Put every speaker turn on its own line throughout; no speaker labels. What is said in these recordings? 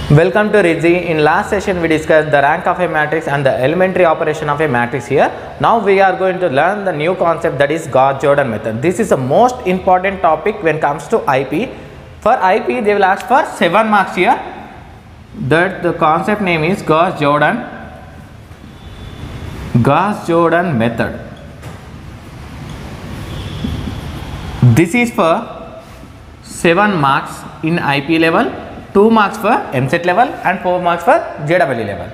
Welcome to Rizzi. In last session we discussed the rank of a matrix and the elementary operation of a matrix here. Now we are going to learn the new concept, that is Gauss-Jordan method. This is the most important topic when it comes to IP. For IP they will ask for 7 marks here. That the concept name is Gauss-Jordan method. This is for 7 marks in IP level, 2 marks for MSET level and 4 marks for JEE level.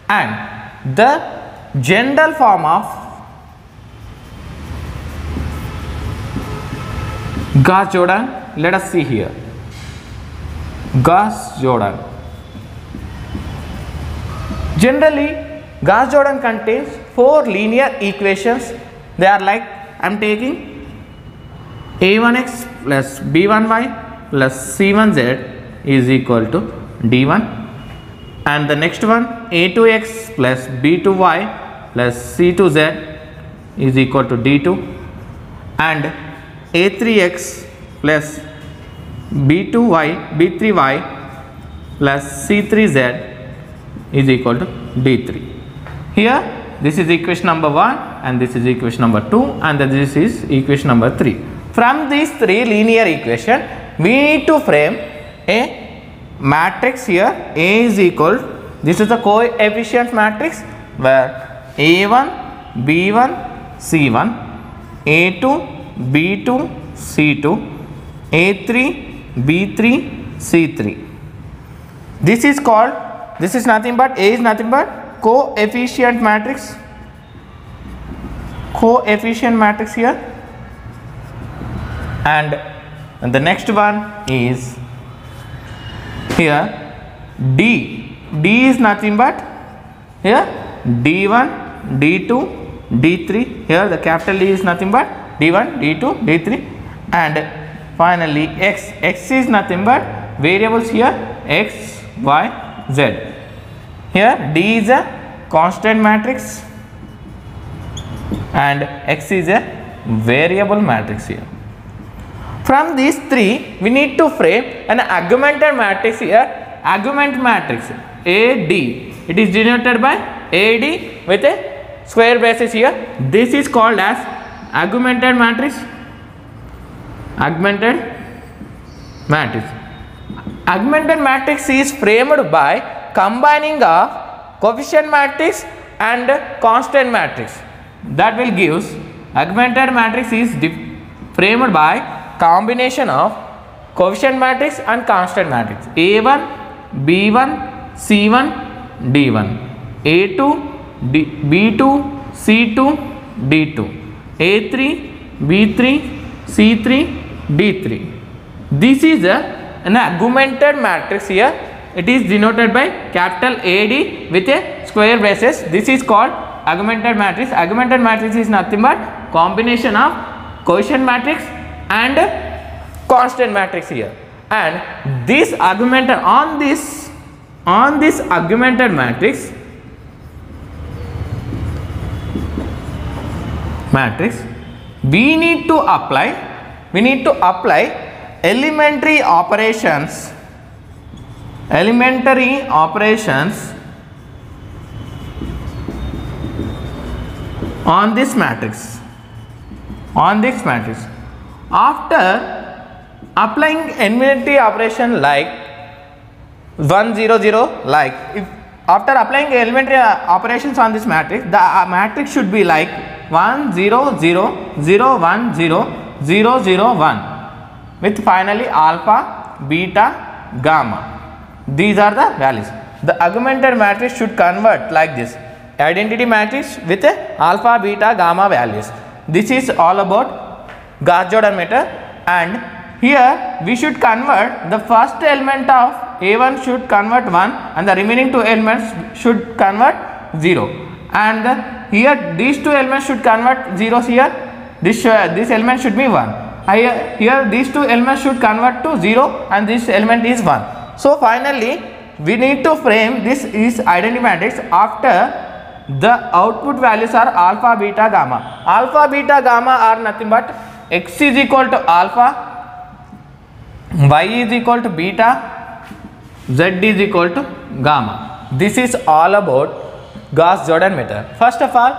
And the general form of Gauss-Jordan, let us see here. Gauss-Jordan. Generally, Gauss-Jordan contains 4 linear equations. They are like, I am taking a1x plus b1y plus c1z is equal to d1, and the next one a2x plus b2y plus c2z is equal to d2, and a3x plus b3y plus c3z is equal to d3. Here this is equation number 1 and this is equation number 2 and this is equation number 3. From these 3 linear equations we need to frame a matrix here. A is equal, this is a coefficient matrix where a1 b1 c1, a2 b2 c2, a3 b3 c3. This is called, this is nothing but, A is nothing but coefficient matrix, here. And the next one is here D. D is nothing but here D1, D2, D3. Here the capital D is nothing but D1, D2, D3. And finally X. X is nothing but variables here X, Y, Z. Here D is a constant matrix and X is a variable matrix here. From these 3 we need to frame an augmented matrix here. Augmented matrix AD, it is denoted by AD with a square braces here. This is called as augmented matrix. Augmented matrix is framed by combining of coefficient matrix and constant matrix. That will gives augmented matrix is framed by combination of coefficient matrix and constant matrix. A1 b1 c1 d1, a2 b2 c2 d2, a3 b3 c3 d3. This is an augmented matrix here. It is denoted by capital AD with a square braces. This is called augmented matrix. Augmented matrix is nothing but combination of coefficient matrix and constant matrix here. And this augmented on this augmented matrix we need to apply elementary operations on this matrix. After applying elementary operation like 1 0 0, like if after applying elementary operations on this matrix, the matrix should be like 1 0 0 0 1 0 0 0 1 with finally alpha, beta, gamma. These are the values. The augmented matrix should convert like this, identity matrix with a alpha, beta, gamma values. This is all about Gauss-Jordan method. And here we should convert the first element of A1 should convert 1 and the remaining 2 elements should convert 0. And here these 2 elements should convert zeros here. This element should be 1. Here these 2 elements should convert to 0 and this element is 1. So finally we need to frame this is identity matrix after the output values are alpha, beta, gamma. Alpha, beta, gamma are nothing but X is equal to alpha, Y is equal to beta, Z is equal to gamma. This is all about Gauss-Jordan method. First of all,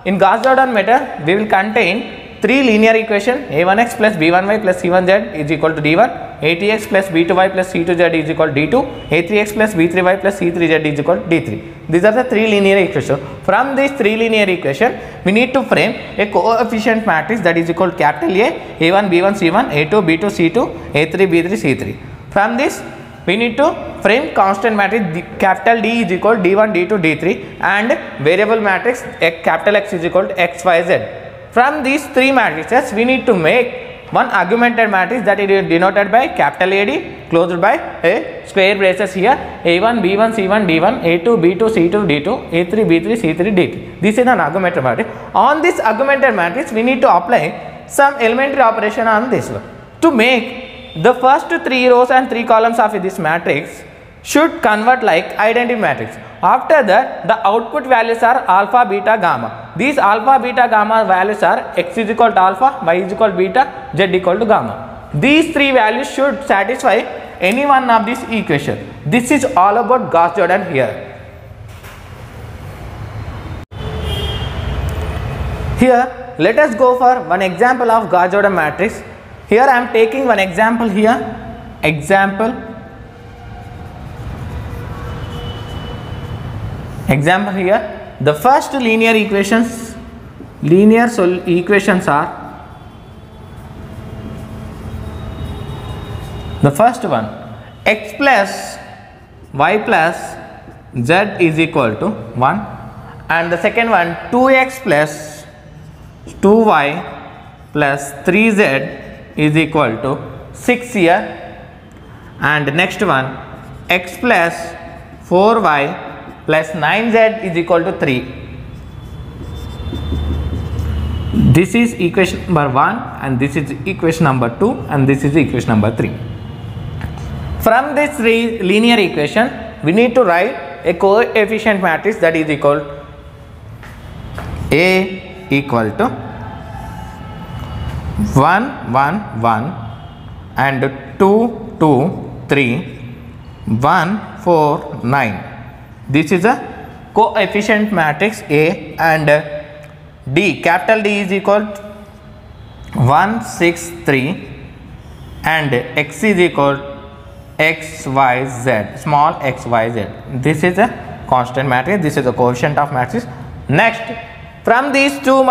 in Gauss-Jordan method, we will contain three linear equation: a1x plus b1y plus c1z is equal to d1, a2x plus b2y plus c2z is equal to d2, a3x plus b3y plus c3z is equal to d3. These are the three linear equations. From these three linear equation, we need to frame a coefficient matrix that is equal to capital A, a1 b1 c1, a2 b2 c2, a3 b3 c3. From this, we need to frame constant matrix capital D is equal to d1 d2 d3 and variable matrix capital X is equal to x y z. From these three matrices, we need to make one augmented matrix that is denoted by capital AD closed by a square braces here: a1 b1 c1 d1, a2 b2 c2 d2, a3 b3 c3 d3. This is an augmented matrix. On this augmented matrix, we need to apply some elementary operation on this one to make the first three rows and three columns of this matrix should convert like identity matrix. After that, the output values are alpha, beta, gamma. These alpha, beta, gamma values are x is equal to alpha, y is equal to beta, z equal to gamma. These three values should satisfy any one of these equations. This is all about Gauss-Jordan here. Here, let us go for one example of Gauss-Jordan matrix. Here I am taking one example here. Example here. The first linear equations are the first one: x plus y plus z is equal to 1, and the second one 2x plus 2y plus 3z is equal to 6 here, and next one x plus 4y plus 9z is equal to 3. This is equation number 1, and this is equation number 2, and this is equation number 3. From this linear equation, we need to write a coefficient matrix that is equal to A equal to 1 1 1 and 2 2 3 1 4 9. This is a coefficient matrix A, and D, capital D is equal to 1 6 3 and x is equal to x y z, small x y z. This is a constant matrix, this is a coefficient of matrix. Next, from these three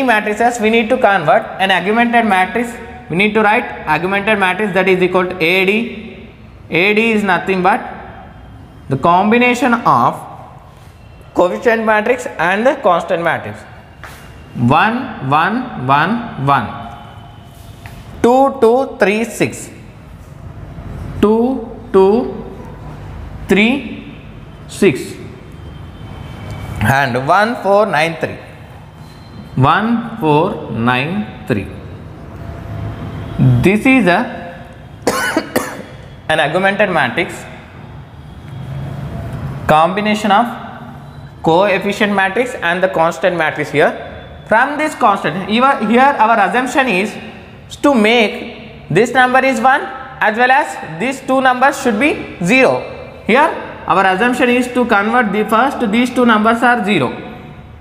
matrices, we need to convert an augmented matrix. We need to write augmented matrix that is equal to AD. AD is nothing but the combination of coefficient matrix and the constant matrix. 1 1 1 1 2 2 3 6 2 2 3 6 and 1 4 9 3 1 4 9 3. This is an augmented matrix, combination of coefficient matrix and the constant matrix here. From this constant, here our assumption is to make this number is 1 as well as these two numbers should be 0. Here our assumption is to convert the first these two numbers are 0.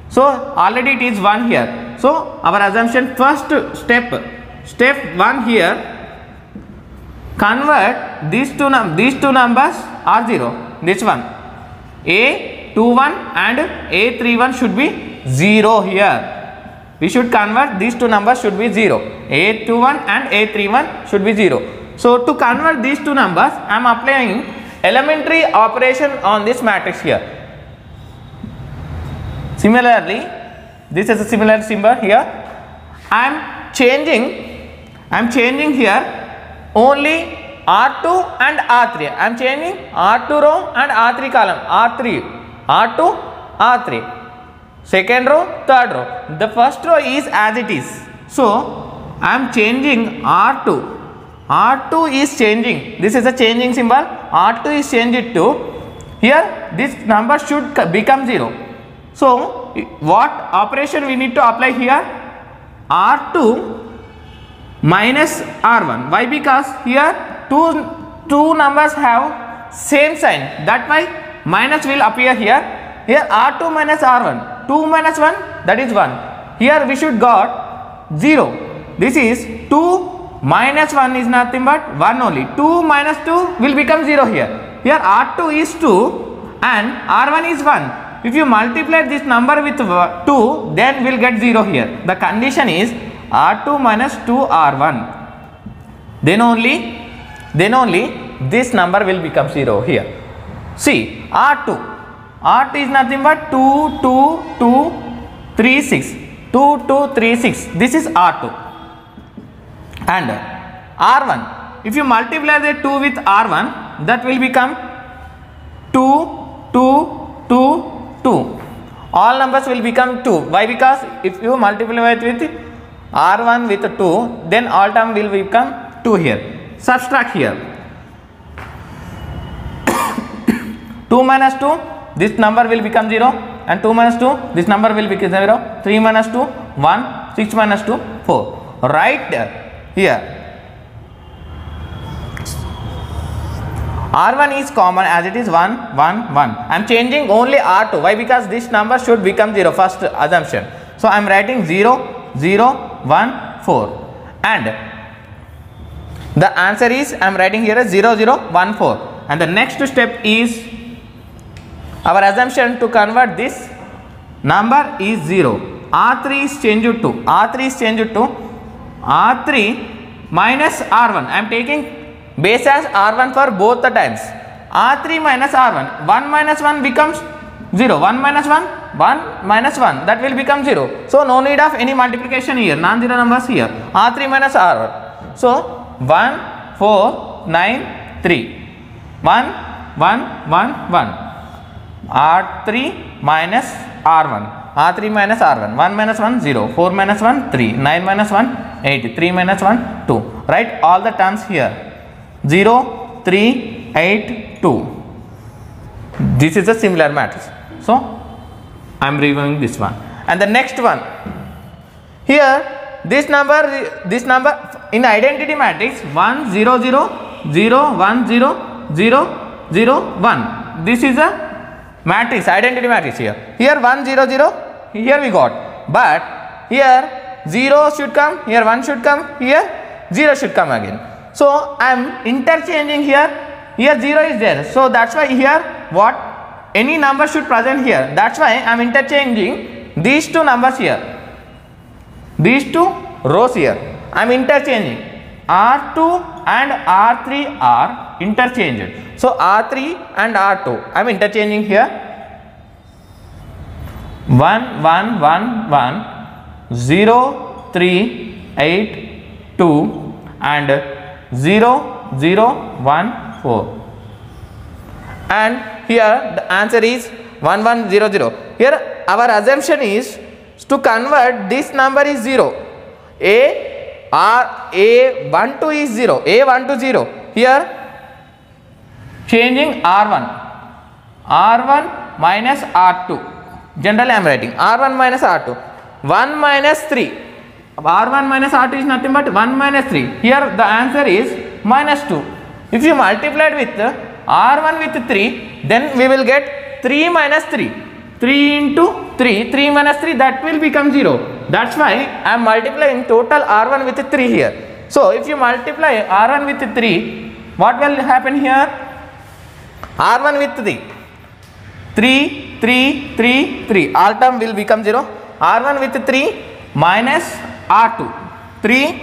So already it is 1 here. So our assumption first step 1 here, convert these two numbers are 0. This one A21 and A31 should be 0 here. We should convert these two numbers should be 0. A21 and A31 should be 0. So to convert these two numbers, I am applying elementary operation on this matrix here. Similarly, this is a similar symbol here. I am changing here only R2 and R3. I am changing R2 row and R3 column. R2, R3. Second row, third row. The first row is as it is. So I am changing R2. R2 is changing. This is a changing symbol. R2 is changed to here. This number should become 0. So what operation we need to apply here? R2 minus R1. Why? Because here two numbers have same sign, that why minus will appear here. Here R2 minus R1, 2 minus 1, that is 1. Here we should got 0. This is 2 minus 1 is nothing but 1 only. 2 minus 2 will become 0 here. Here R2 is 2 and R1 is 1. If you multiply this number with 2, then we'll get 0 here. The condition is R2 minus 2 R1. Then only this number will become 0 here. See, R2 is nothing but 2, 2, 2, 3, 6. 2, 2, 3, 6. This is R2. And R1, if you multiply the 2 with R1, that will become 2, 2, 2, 2. All numbers will become 2. Why? Because if you multiply it with R1 with 2, then all term will become 2 here. Subtract here. 2 minus 2, this number will become 0, and 2 minus 2, this number will become 0. 3 minus 2, 1, 6 minus 2, 4. Right here. R1 is common as it is 1, 1, 1. I am changing only R2. Why? Because this number should become 0, first assumption. So I am writing 0, 0, 1, 4. And the answer is, I am writing here as 0, 0, 1, 4. And the next step is, our assumption to convert this number is 0. R3 is changed to R3 minus R1. I am taking base as R1 for both the times. R3 minus R1. 1 minus 1 becomes 0. 1 minus 1, 1 minus 1. That will become 0. So no need of any multiplication here. Non-zero numbers here. R3 minus R1. So 1, 4, 9, 3. 1, 1, 1, 1. R3 minus R1. R3 minus R1. 1 minus 1, 0. 4 minus 1, 3. 9 minus 1, 8. 3 minus 1, 2. Write all the terms here. 0, 3, 8, 2. This is a similar matrix. So I am reviewing this one. And the next one. Here this number in identity matrix 1, 0, 0, 0, 1, 0, 0, 0, 1. This is a matrix, identity matrix here. Here 1, 0, 0, here we got. But here 0 should come, here 1 should come, here 0 should come again. So I am interchanging here. Here 0 is there. So that's why here what? Any number should present here. That's why I am interchanging these two numbers here. These two rows here. I am interchanging. R2 and R3 are interchanged. So R3 and R2 I am interchanging here. 1, 1, 1, 1, 0, 3, 8, 2 and 0, 0, 1, 4. And here the answer is 1, 1, 0, 0. Here our assumption is to convert this number is 0. A12 is 0. A12 0. Here changing R1. R1 minus R2. Generally I am writing R1 minus R2. 1 minus 3. R1 minus R2 is nothing but 1 minus 3. Here the answer is minus 2. If you multiply with R1 with 3, then we will get 3 minus 3. 3 into 3, 3 minus 3, that will become 0. That's why I am multiplying total R1 with 3 here. So if you multiply R1 with 3, what will happen here? R1 with 3. 3, 3, 3, 3. All term will become 0. R1 with 3 minus R2. 3,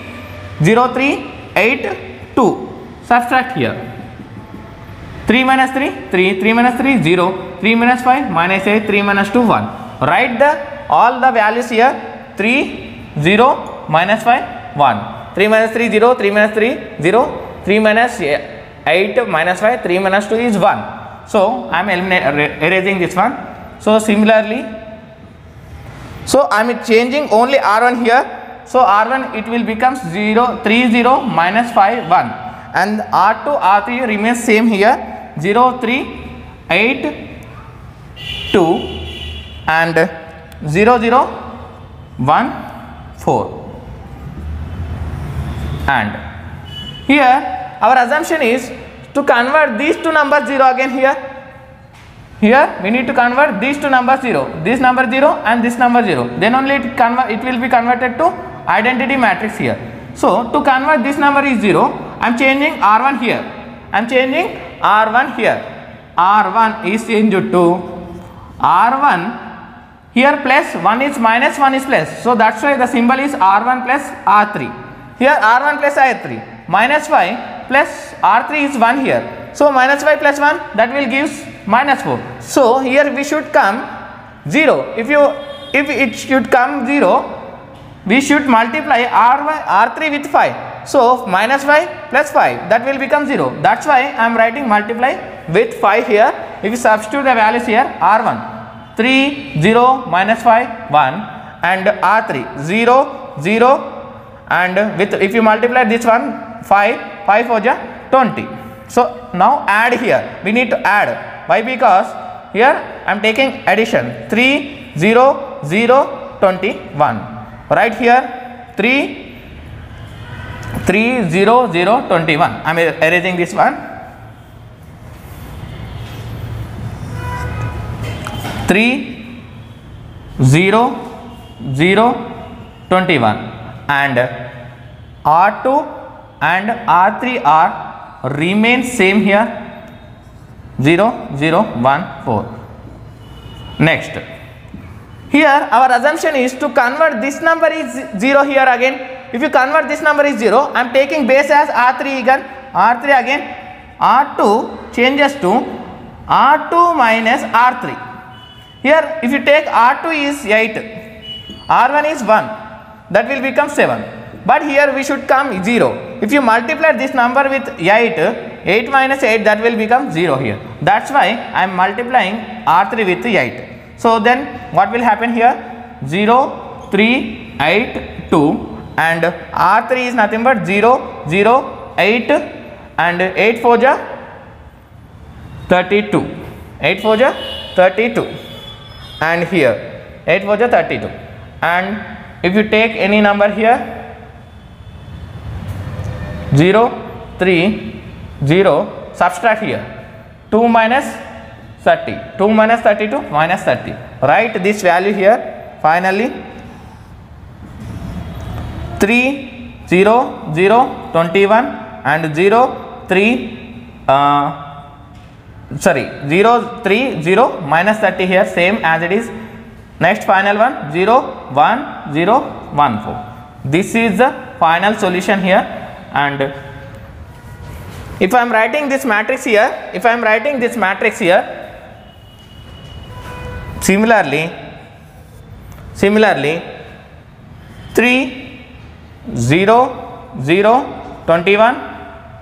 0, 3, 8, 2. Subtract here. 3 minus 3, 3, 3 minus 3, 0, 3 minus 5, minus 8, 3 minus 2, 1. Write all the values here. 3, 0, minus 5, 1. 3 minus 3, 0, 3 minus 3, 0, 3 minus 8, minus 5, 3 minus 2 is 1. So I am erasing this one. So similarly, so I am changing only R1 here. So R1 it will become 0, 3, 0, minus 5, 1. And R2, R3 remains same here. 0, 3, 8, 2 and 0, 0, 1, 4. And here our assumption is to convert these two numbers 0 again here. Here we need to convert these two numbers 0. This number 0 and this number 0. Then only it will be converted to identity matrix here. So to convert this number is 0, I am changing R1 here. I am changing R1 here. R1 is changed to R1 here plus 1 is minus, 1 is plus. So that's why the symbol is R1 plus R3. Here R1 plus R3 minus 5 plus R3 is 1 here. So minus 5 plus 1, that will give minus 4. So here we should come 0. If it should come 0, we should multiply R3 with 5. So minus 5 plus 5, that will become 0. That's why I am writing multiply with 5 here. If you substitute the values here, R1 3 0 minus 5 1 and R3 0 0, and with if you multiply this one 5 5 for 20. So now add here, we need to add. Why? Because here I am taking addition 3 0 0 21. Right here 3 3 0 0 21. I am erasing this one. 3 0 0 21 and R2 and R3 are remain same here 0 0 1 4. Next, here our assumption is to convert this number is 0 here again. If you convert this number is 0, I am taking base as R3 again. R3 again, R2 changes to R2 minus R3. Here if you take R2 is 8, R1 is 1, that will become 7. But here we should come 0. If you multiply this number with 8 minus 8, that will become 0 here. That's why I am multiplying R3 with 8. So then what will happen here? 0 3 8 2 and R3 is nothing but 0 0 8 and 8 4 32. 8 4 32 and here 8 4 32. And if you take any number here 0 3 0, subtract here 2 minus 30, 2 minus 32 minus 30. Write this value here. Finally 3 0 0 21 and 0 3 0 3 0 minus 30 here, same as it is. Next final one 0 1 0 1 4. This is the final solution here. And if I am writing this matrix here, similarly 3 0 0 21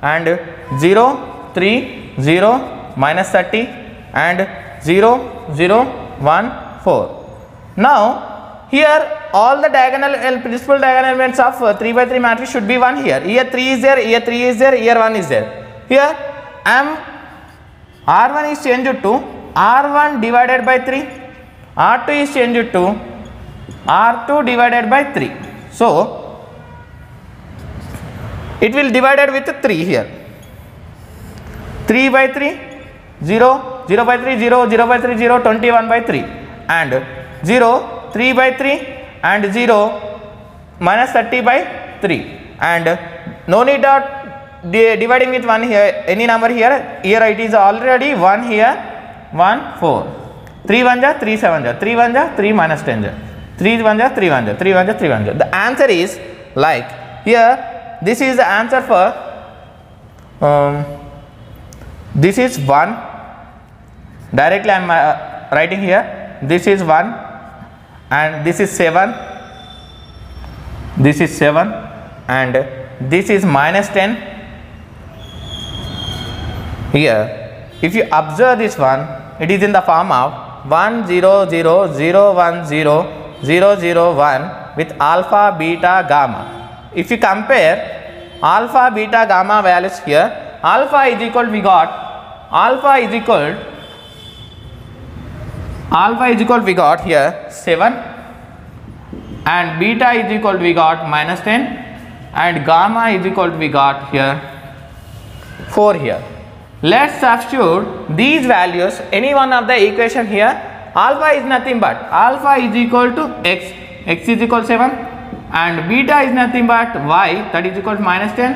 and 0 3 0 minus 30 and 0 0 1 4. Now here all the principal diagonal elements of 3 by 3 matrix should be 1 here. Here 3 is there, here 3 is there, here 1 is there. Here R1 is changed to R1 divided by 3, R2 is changed to R2 divided by 3. So it will divided with 3 here. 3 by 3 0, 0 by 3 0, 0 by 3 0, 21 by 3 and 0 3 by 3 and 0 minus 30 by 3 and no need of dividing with 1 here, any number here. Here it is already 1 here, 1 4, 3 1 ja 3 7 ja 3 1 ja 3 minus 10 ja 3 1 ja 3 1 ja 3 1 ja 3 1 ja. The answer is like here, this is the answer for this is 1. Directly I am writing here, this is 1 and this is 7, this is 7 and this is minus 10 here. If you observe this one, it is in the form of 1 0 0 0 1 0 0 0 1 with alpha beta gamma. If you compare alpha beta gamma values here, alpha is equal, we got alpha is equal we got here 7 and beta is equal we got minus 10 and gamma is equal we got here 4 here. let's substitute these values any one of the equation here. Alpha is nothing but alpha is equal to x, x is equal to 7, and beta is nothing but y, that is equal to -10,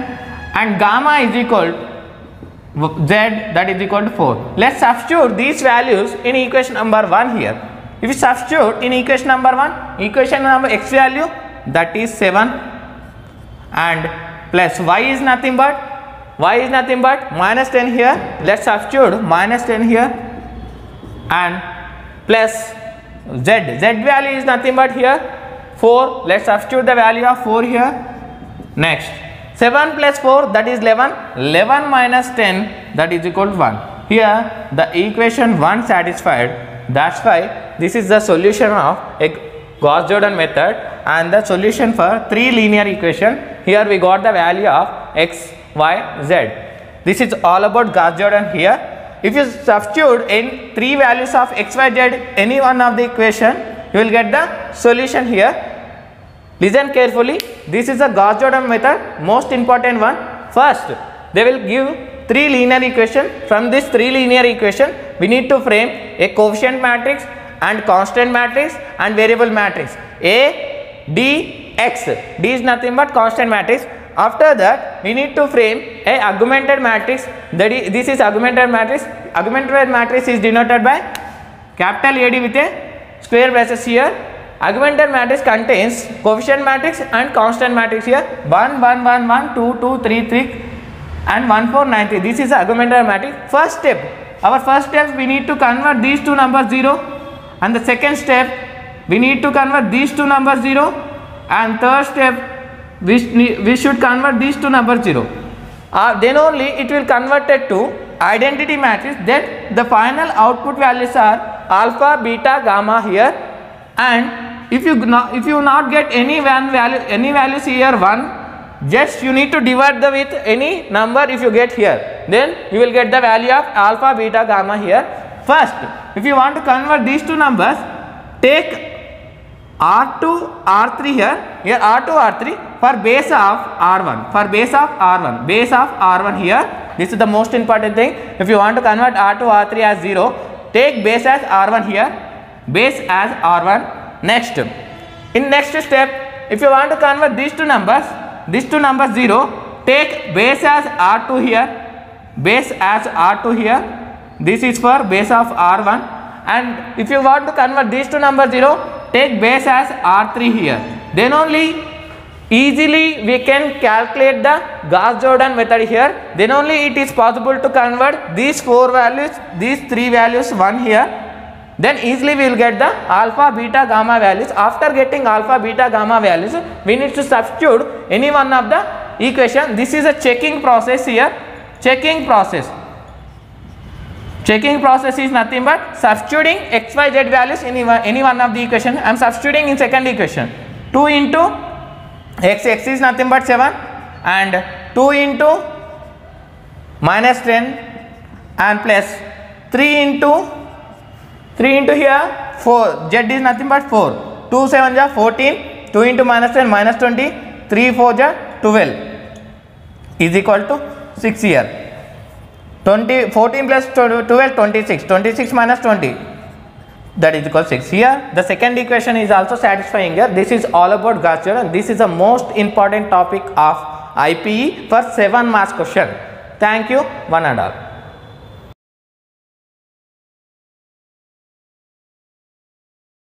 and gamma is equal to z, that is equal to 4. Let's substitute these values in equation number 1 here. If you substitute in equation number 1, equation number x value, that is 7, and plus y is nothing but -10 here. Let's substitute -10 here, and plus z value is nothing but here 4. Let's substitute the value of 4 here. Next 7 plus 4, that is 11, 11 minus 10, that is equal to 1. Here the equation 1 satisfied. That's why this is the solution of a Gauss-Jordan method and the solution for 3 linear equation. Here we got the value of x, y, z. This is all about Gauss-Jordan here. If you substitute in 3 values of x, y, z any one of the equation, you will get the solution here. Listen carefully. This is a Gauss-Jordan method, most important one. First, they will give 3 linear equation. From this 3 linear equation, we need to frame a coefficient matrix and constant matrix and variable matrix. A, D, X. D is nothing but constant matrix. After that, we need to frame a augmented matrix. That is, this is augmented matrix. Augmented matrix is denoted by capital AD with a square braces here. Augmented matrix contains coefficient matrix and constant matrix here. 1, 1, 1, 1, 2, 2, 3, 3, and 1, 4, 9, 3. This is the augmented matrix. First step, our first step, we need to convert these two numbers 0, and the second step, we need to convert these two numbers 0, and third step, we should convert these two numbers 0. Then only it will convert it to identity matrix. Then the final output values are alpha, beta, gamma here, and if you not get any values here 1, just you need to divide with any number. If you get here, then you will get the value of alpha, beta, gamma here. First, if you want to convert these two numbers, take R2, R3 here R2, R3 for base of R1, base of R1 here. This is the most important thing. If you want to convert R2, R3 as 0, take base as R1 here, base as R1. Next, in next step, if you want to convert these two numbers 0, take base as R2 here, this is for base of R1. And if you want to convert these two numbers 0, take base as R3 here. Then only easily we can calculate the Gauss-Jordan method here. Then only it is possible to convert these 4 values, these 3 values 1 here. Then easily we will get the alpha, beta, gamma values. After getting alpha, beta, gamma values, we need to substitute any one of the equation. This is a checking process here. Checking process is nothing but substituting x, y, z values in any one of the equation. I am substituting in second equation. 2 into x is nothing but 7, and 2 into -10, and plus 3 into here 4, z is nothing but 4, 2 7 ja 14, 2 into -10 -20, 3 4 ja 12 is equal to 6 here. 14 plus 12 26, 26 minus 20, that is equal to 6. Here the second equation is also satisfying here. This is all about Gauss-Jordan. This is the most important topic of IPE for 7 marks question. Thank you, one and all.